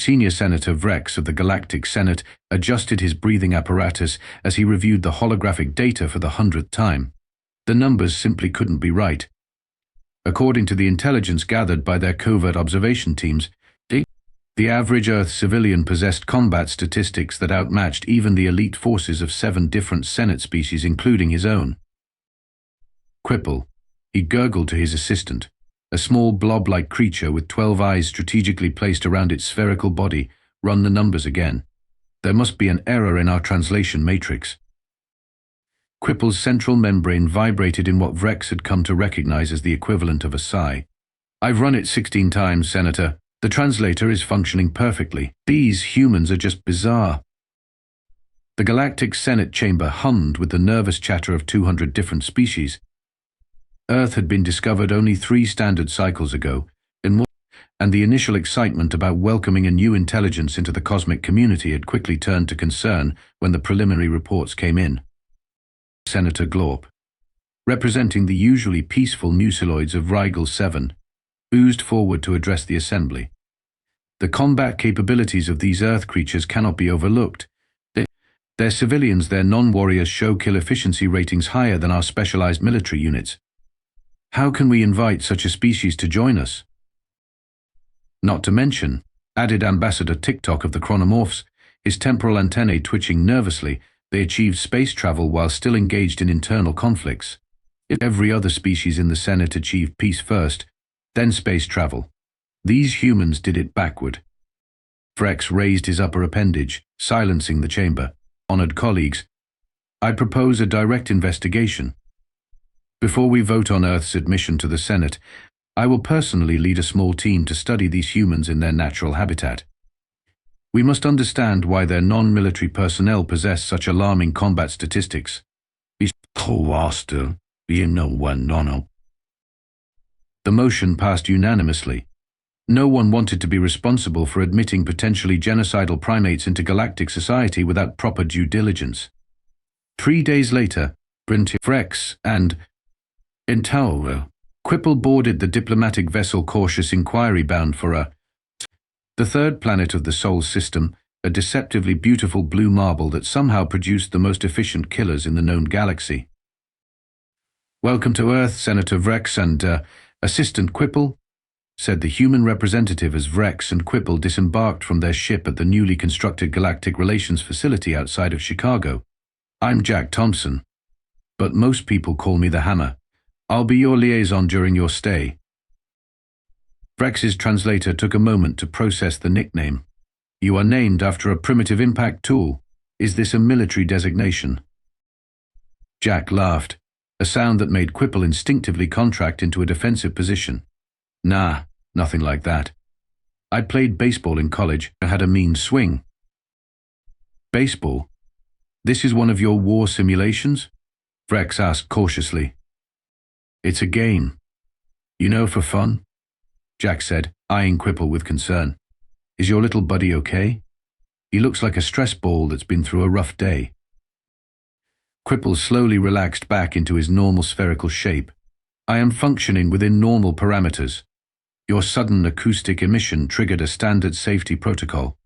Senior Senator Vrex of the Galactic Senate adjusted his breathing apparatus as he reviewed the holographic data for the 100th time. The numbers simply couldn't be right. According to the intelligence gathered by their covert observation teams, the average Earth civilian possessed combat statistics that outmatched even the elite forces of 7 different Senate species, including his own. Quipple, he gurgled to his assistant, a small blob-like creature with 12 eyes strategically placed around its spherical body. Run the numbers again. There must be an error in our translation matrix. Quipple's central membrane vibrated in what Vrex had come to recognize as the equivalent of a sigh. I've run it 16 times, Senator. The translator is functioning perfectly. These humans are just bizarre. The Galactic Senate chamber hummed with the nervous chatter of 200 different species. Earth had been discovered only 3 standard cycles ago, and the initial excitement about welcoming a new intelligence into the cosmic community had quickly turned to concern when the preliminary reports came in. Senator Glorp, representing the usually peaceful muciloids of Rigel 7, oozed forward to address the assembly. The combat capabilities of these Earth creatures cannot be overlooked. Their civilians, their non-warriors show kill efficiency ratings higher than our specialized military units. How can we invite such a species to join us? Not to mention, added Ambassador TikTok of the Chronomorphs, his temporal antennae twitching nervously, they achieved space travel while still engaged in internal conflicts. If every other species in the Senate achieved peace first, then space travel. These humans did it backward. Vrex raised his upper appendage, silencing the chamber. Honored colleagues, I propose a direct investigation. Before we vote on Earth's admission to the Senate, I will personally lead a small team to study these humans in their natural habitat. We must understand why their non-military personnel possess such alarming combat statistics. The motion passed unanimously. No one wanted to be responsible for admitting potentially genocidal primates into galactic society without proper due diligence. 3 days later, Vrex and Quipple boarded the diplomatic vessel Cautious Inquiry bound for the 3rd planet of the Sol system, a deceptively beautiful blue marble that somehow produced the most efficient killers in the known galaxy. Welcome to Earth, Senator Vrex and Assistant Quipple, said the human representative as Vrex and Quipple disembarked from their ship at the newly constructed Galactic Relations facility outside of Chicago. I'm Jack Thompson, but most people call me the Hammer. I'll be your liaison during your stay. Vrex's translator took a moment to process the nickname. You are named after a primitive impact tool. Is this a military designation? Jack laughed, a sound that made Quipple instinctively contract into a defensive position. Nah, nothing like that. I played baseball in college and had a mean swing. Baseball? This is one of your war simulations? Vrex asked cautiously. It's a game. You know, for fun? Jack said, eyeing Quipple with concern. Is your little buddy okay? He looks like a stress ball that's been through a rough day. Quipple slowly relaxed back into his normal spherical shape. I am functioning within normal parameters. Your sudden acoustic emission triggered a standard safety protocol.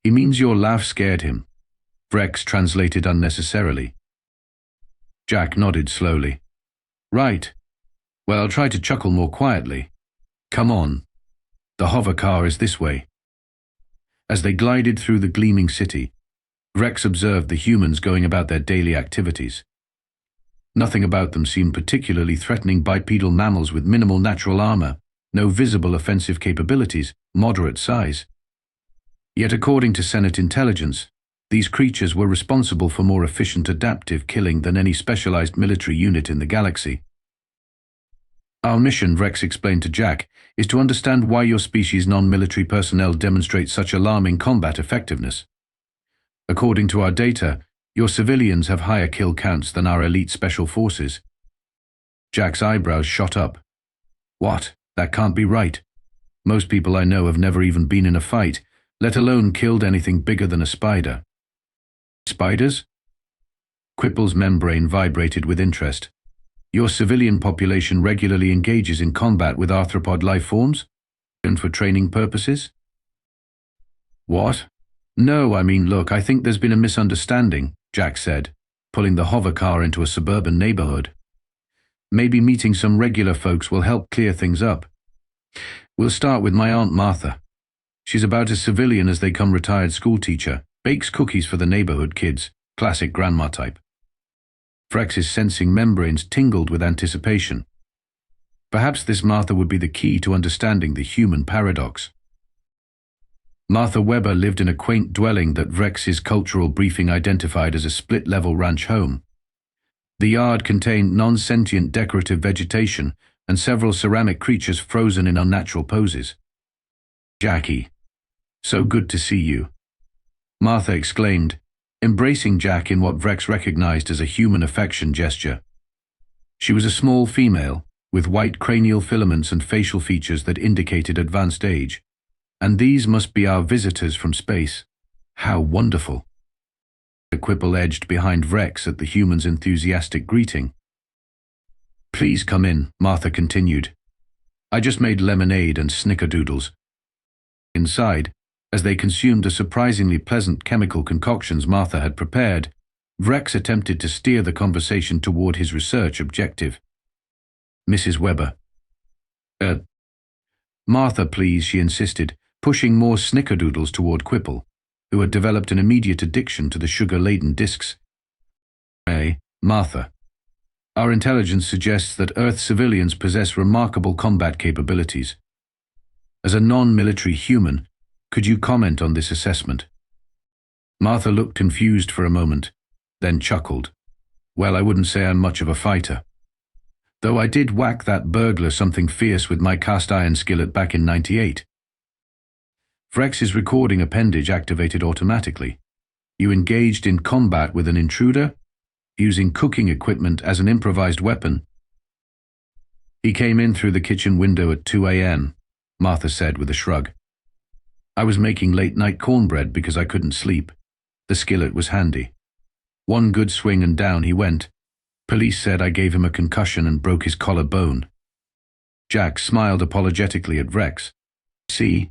He means your laugh scared him. Vrex translated unnecessarily. Jack nodded slowly. Right. Well, I'll try to chuckle more quietly. Come on. The hover car is this way. As they glided through the gleaming city, Vrex observed the humans going about their daily activities. Nothing about them seemed particularly threatening. Bipedal mammals with minimal natural armor, no visible offensive capabilities, moderate size. Yet according to Senate intelligence, these creatures were responsible for more efficient adaptive killing than any specialized military unit in the galaxy. Our mission, Vrex explained to Jack, is to understand why your species' non-military personnel demonstrate such alarming combat effectiveness. According to our data, your civilians have higher kill counts than our elite special forces. Jack's eyebrows shot up. What? That can't be right. Most people I know have never even been in a fight, let alone killed anything bigger than a spider. Spiders? Quipple's membrane vibrated with interest. Your civilian population regularly engages in combat with arthropod life forms? And for training purposes? What? No, I mean, look, I think there's been a misunderstanding, Jack said, pulling the hover car into a suburban neighborhood. Maybe meeting some regular folks will help clear things up. We'll start with my Aunt Martha. She's about as civilian as they come, retired schoolteacher, bakes cookies for the neighborhood kids, classic grandma type. Vrex's sensing membranes tingled with anticipation. Perhaps this Martha would be the key to understanding the human paradox. Martha Weber lived in a quaint dwelling that Vrex's cultural briefing identified as a split-level ranch home. The yard contained non-sentient decorative vegetation and several ceramic creatures frozen in unnatural poses. "Jackie, so good to see you," Martha exclaimed, embracing Jack in what Vrex recognized as a human affection gesture. She was a small female, with white cranial filaments and facial features that indicated advanced age. "And these must be our visitors from space. How wonderful." The quibble edged behind Vrex at the human's enthusiastic greeting. "Please come in," Martha continued. "I just made lemonade and snickerdoodles." Inside, as they consumed the surprisingly pleasant chemical concoctions Martha had prepared, Vrex attempted to steer the conversation toward his research objective. "Mrs. Weber." Martha, please," she insisted, pushing more snickerdoodles toward Quipple, who had developed an immediate addiction to the sugar-laden discs. "Hey, Martha. Our intelligence suggests that Earth civilians possess remarkable combat capabilities. As a non-military human, could you comment on this assessment?" Martha looked confused for a moment, then chuckled. "Well, I wouldn't say I'm much of a fighter. Though I did whack that burglar something fierce with my cast-iron skillet back in '98. Vrex's recording appendage activated automatically. "You engaged in combat with an intruder, using cooking equipment as an improvised weapon." "He came in through the kitchen window at 2 a.m., Martha said with a shrug. "I was making late-night cornbread because I couldn't sleep. The skillet was handy. One good swing and down he went. Police said I gave him a concussion and broke his collarbone." Jack smiled apologetically at Vrex. "See,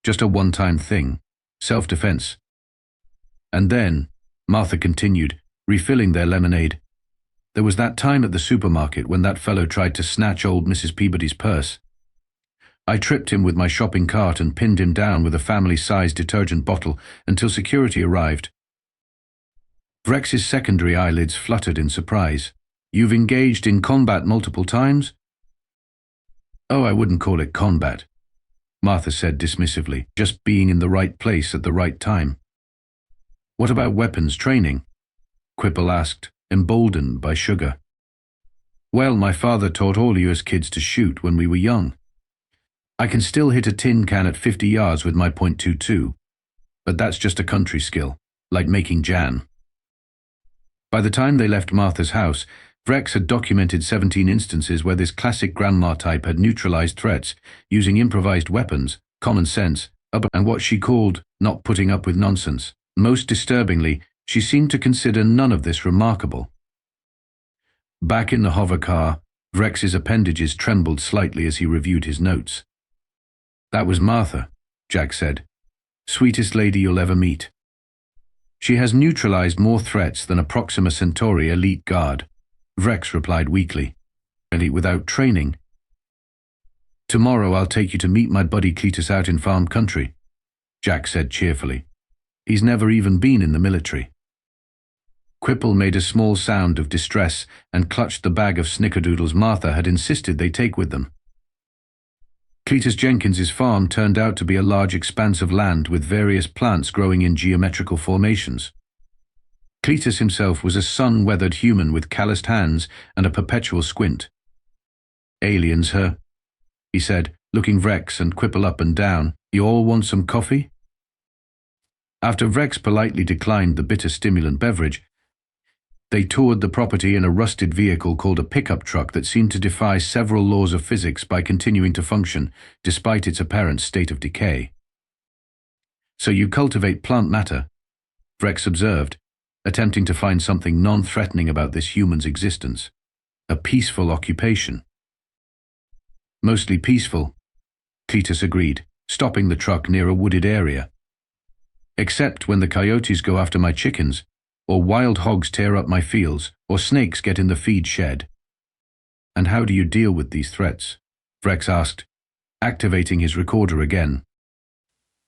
just a one-time thing. Self-defense." "And then," Martha continued, refilling their lemonade, "there was that time at the supermarket when that fellow tried to snatch old Mrs. Peabody's purse. I tripped him with my shopping cart and pinned him down with a family-sized detergent bottle until security arrived." Vrex's secondary eyelids fluttered in surprise. "You've engaged in combat multiple times?" "Oh, I wouldn't call it combat," Martha said dismissively, "just being in the right place at the right time." "What about weapons training?" Quipple asked, emboldened by sugar. "Well, my father taught all you as kids to shoot when we were young. I can still hit a tin can at 50 yards with my .22, but that's just a country skill, like making jam." By the time they left Martha's house, Vrex had documented 17 instances where this classic grandma type had neutralized threats using improvised weapons, common sense, and what she called not putting up with nonsense. Most disturbingly, she seemed to consider none of this remarkable. Back in the hover car, Vrex's appendages trembled slightly as he reviewed his notes. "That was Martha," Jack said. "Sweetest lady you'll ever meet. She has neutralized more threats than a Proxima Centauri elite guard," Vrex replied weakly. "And without training." "Tomorrow I'll take you to meet my buddy Cletus out in farm country," Jack said cheerfully. "He's never even been in the military." Quipple made a small sound of distress and clutched the bag of snickerdoodles Martha had insisted they take with them. Cletus Jenkins's farm turned out to be a large expanse of land with various plants growing in geometrical formations. Cletus himself was a sun-weathered human with calloused hands and a perpetual squint. "Aliens, huh?" he said, looking Vrex and Quipple up and down. "You all want some coffee?" After Vrex politely declined the bitter stimulant beverage, they toured the property in a rusted vehicle called a pickup truck that seemed to defy several laws of physics by continuing to function despite its apparent state of decay. "So you cultivate plant matter," Vrex observed, attempting to find something non-threatening about this human's existence. "A peaceful occupation." "Mostly peaceful," Cletus agreed, stopping the truck near a wooded area. Except when the coyotes go after my chickens, or wild hogs tear up my fields, or snakes get in the feed shed." "And how do you deal with these threats?" Vrex asked, activating his recorder again.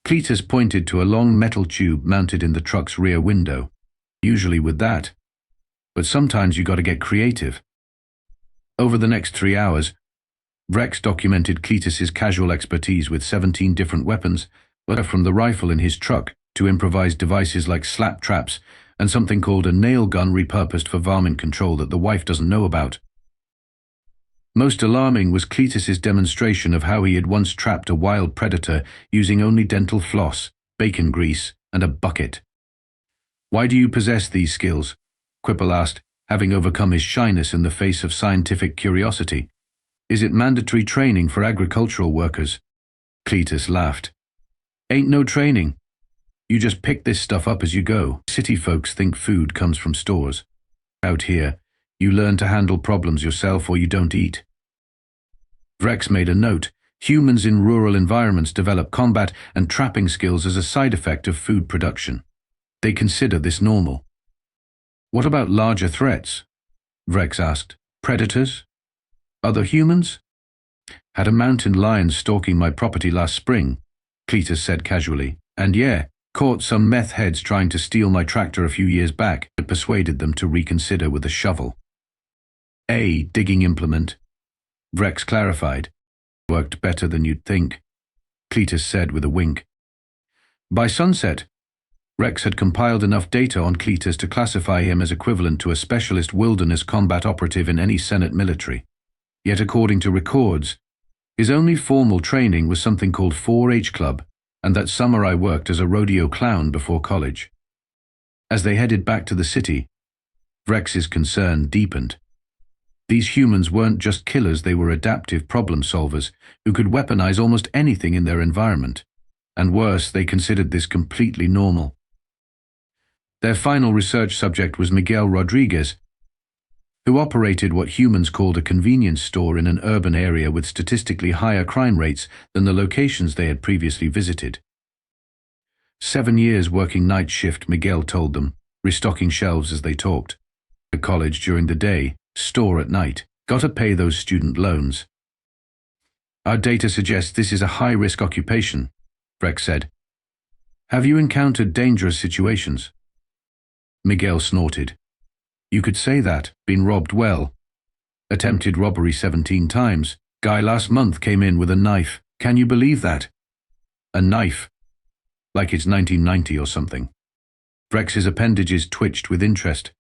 Cletus pointed to a long metal tube mounted in the truck's rear window. "Usually with that. But sometimes you gotta get creative." Over the next 3 hours, Vrex documented Cletus's casual expertise with 17 different weapons, from the rifle in his truck to improvised devices like slap traps and something called a nail gun repurposed for varmint control that the wife doesn't know about. Most alarming was Cletus's demonstration of how he had once trapped a wild predator using only dental floss, bacon grease, and a bucket. "Why do you possess these skills?" Quipple asked, having overcome his shyness in the face of scientific curiosity. "Is it mandatory training for agricultural workers?" Cletus laughed. "Ain't no training. You just pick this stuff up as you go. City folks think food comes from stores. Out here, you learn to handle problems yourself or you don't eat." Vrex made a note. Humans in rural environments develop combat and trapping skills as a side effect of food production. They consider this normal. "What about larger threats?" Vrex asked. "Predators? Other humans?" "Had a mountain lion stalking my property last spring," Cletus said casually. "And yeah, caught some meth heads trying to steal my tractor a few years back, but persuaded them to reconsider with a shovel." "A digging implement," Vrex clarified. "Worked better than you'd think," Cletus said with a wink. By sunset, Vrex had compiled enough data on Cletus to classify him as equivalent to a specialist wilderness combat operative in any Senate military. Yet according to records, his only formal training was something called 4-H Club, and that summer I worked as a rodeo clown before college. As they headed back to the city, Vrex's concern deepened. These humans weren't just killers, they were adaptive problem solvers who could weaponize almost anything in their environment. And worse, they considered this completely normal. Their final research subject was Miguel Rodriguez, who operated what humans called a convenience store in an urban area with statistically higher crime rates than the locations they had previously visited. 7 years working night shift, Miguel told them, restocking shelves as they talked. At college during the day, store at night. Gotta pay those student loans. "Our data suggests this is a high-risk occupation," Vrex said. "Have you encountered dangerous situations?" Miguel snorted. "You could say that. Been robbed well. Attempted robbery 17 times. Guy last month came in with a knife. Can you believe that? A knife. Like it's 1990 or something." Vrex's appendages twitched with interest.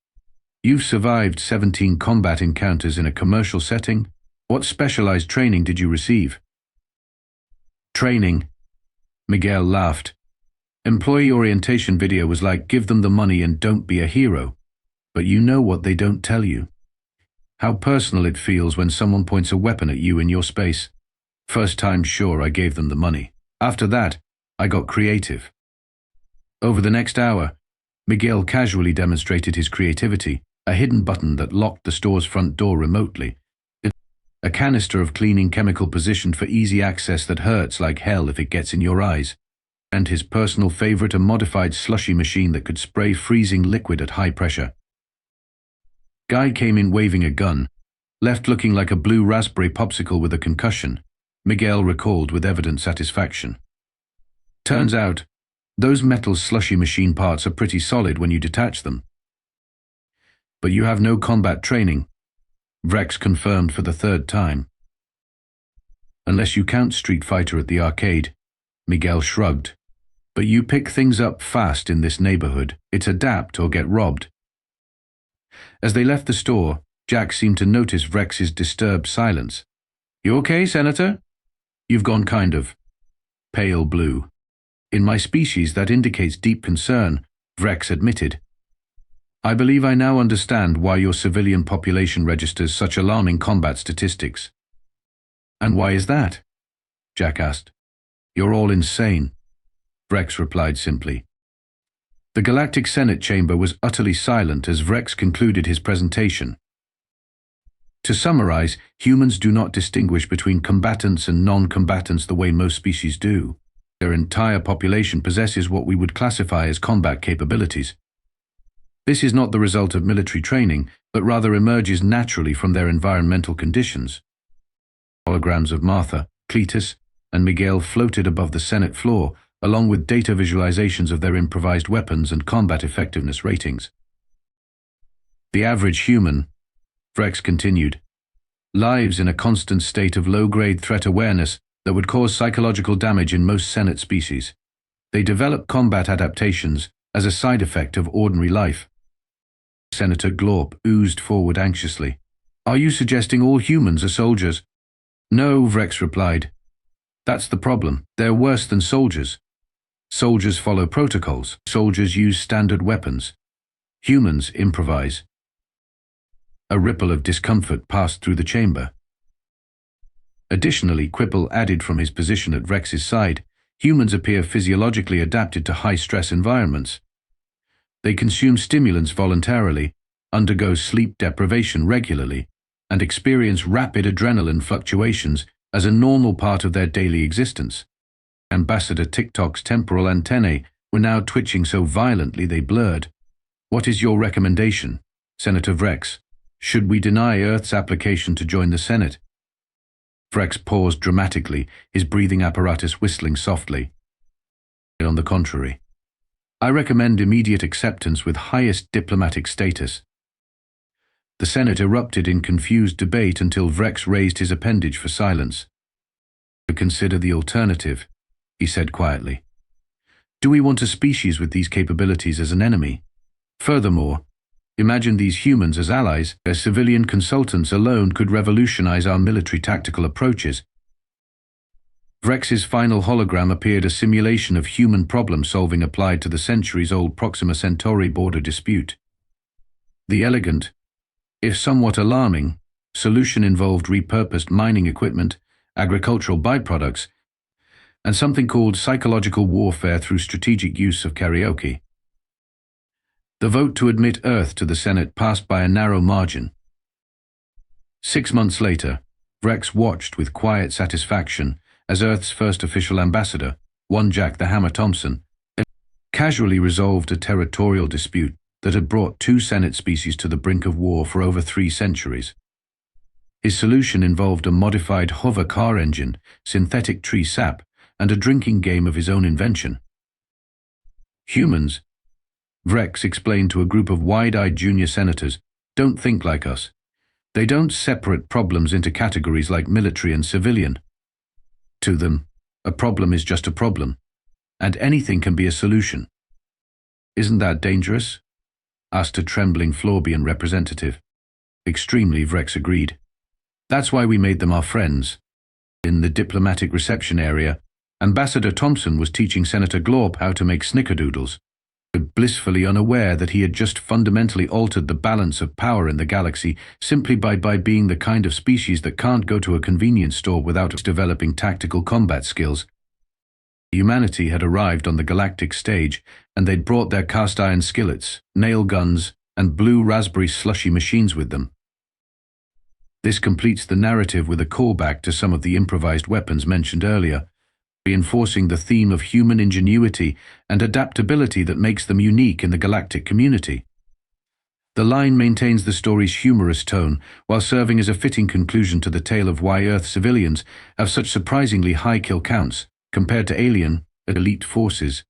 "You've survived 17 combat encounters in a commercial setting? What specialized training did you receive?" "Training," Miguel laughed. "Employee orientation video was like, give them the money and don't be a hero. But you know what they don't tell you. How personal it feels when someone points a weapon at you in your space. First time, sure, I gave them the money. After that, I got creative." Over the next hour, Miguel casually demonstrated his creativity, a hidden button that locked the store's front door remotely, a canister of cleaning chemical positioned for easy access that hurts like hell if it gets in your eyes, and his personal favorite, a modified slushy machine that could spray freezing liquid at high pressure. Guy came in waving a gun, left looking like a blue raspberry popsicle with a concussion, Miguel recalled with evident satisfaction. "Turns out, those metal slushy machine parts are pretty solid when you detach them." "But you have no combat training," Vrex confirmed for the 3rd time. "Unless you count Street Fighter at the arcade," Miguel shrugged. "But you pick things up fast in this neighborhood. It's adapt or get robbed." As they left the store, Jack seemed to notice Vrex's disturbed silence. "You okay, Senator?" "You've gone kind of pale blue." "In my species, that indicates deep concern," Vrex admitted. "I believe I now understand why your civilian population registers such alarming combat statistics." "And why is that?" Jack asked. "You're all insane," Vrex replied simply. The Galactic Senate chamber was utterly silent as Vrex concluded his presentation. To summarize, humans do not distinguish between combatants and non-combatants the way most species do. Their entire population possesses what we would classify as combat capabilities. This is not the result of military training, but rather emerges naturally from their environmental conditions. Holograms of Martha, Cletus, and Miguel floated above the Senate floor, along with data visualizations of their improvised weapons and combat effectiveness ratings. The average human, Vrex continued, lives in a constant state of low-grade threat awareness that would cause psychological damage in most Senate species. They develop combat adaptations as a side effect of ordinary life. Senator Glorp oozed forward anxiously. Are you suggesting all humans are soldiers? No, Vrex replied. That's the problem. They're worse than soldiers. Soldiers follow protocols. Soldiers use standard weapons. Humans improvise. A ripple of discomfort passed through the chamber. Additionally, Quipple added from his position at Vrex's side, humans appear physiologically adapted to high-stress environments. They consume stimulants voluntarily, undergo sleep deprivation regularly, and experience rapid adrenaline fluctuations as a normal part of their daily existence. Ambassador TikTok's temporal antennae were now twitching so violently they blurred. What is your recommendation, Senator Vrex? Should we deny Earth's application to join the Senate? Vrex paused dramatically, his breathing apparatus whistling softly. On the contrary, I recommend immediate acceptance with highest diplomatic status. The Senate erupted in confused debate until Vrex raised his appendage for silence. Consider the alternative, he said quietly. Do we want a species with these capabilities as an enemy? Furthermore, imagine these humans as allies. Their civilian consultants alone could revolutionize our military tactical approaches. Vrex's final hologram appeared a simulation of human problem-solving applied to the centuries-old Proxima Centauri border dispute. The elegant, if somewhat alarming, solution involved repurposed mining equipment, agricultural byproducts, and something called psychological warfare through strategic use of karaoke. The vote to admit Earth to the Senate passed by a narrow margin. 6 months later, Vrex watched with quiet satisfaction as Earth's first official ambassador, one Jack the Hammer Thompson, casually resolved a territorial dispute that had brought 2 Senate species to the brink of war for over 3 centuries. His solution involved a modified hover car engine, synthetic tree sap, and a drinking game of his own invention. Humans, Vrex explained to a group of wide-eyed junior senators, don't think like us. They don't separate problems into categories like military and civilian. To them, a problem is just a problem, and anything can be a solution. Isn't that dangerous? Asked a trembling Florbian representative. Extremely, Vrex agreed. That's why we made them our friends. In the diplomatic reception area, Ambassador Thompson was teaching Senator Glorp how to make snickerdoodles, blissfully unaware that he had just fundamentally altered the balance of power in the galaxy simply by being the kind of species that can't go to a convenience store without developing tactical combat skills. Humanity had arrived on the galactic stage, and they'd brought their cast-iron skillets, nail guns, and blue raspberry slushy machines with them. This completes the narrative with a callback to some of the improvised weapons mentioned earlier, reinforcing the theme of human ingenuity and adaptability that makes them unique in the galactic community. The line maintains the story's humorous tone while serving as a fitting conclusion to the tale of why Earth civilians have such surprisingly high kill counts compared to alien, elite forces.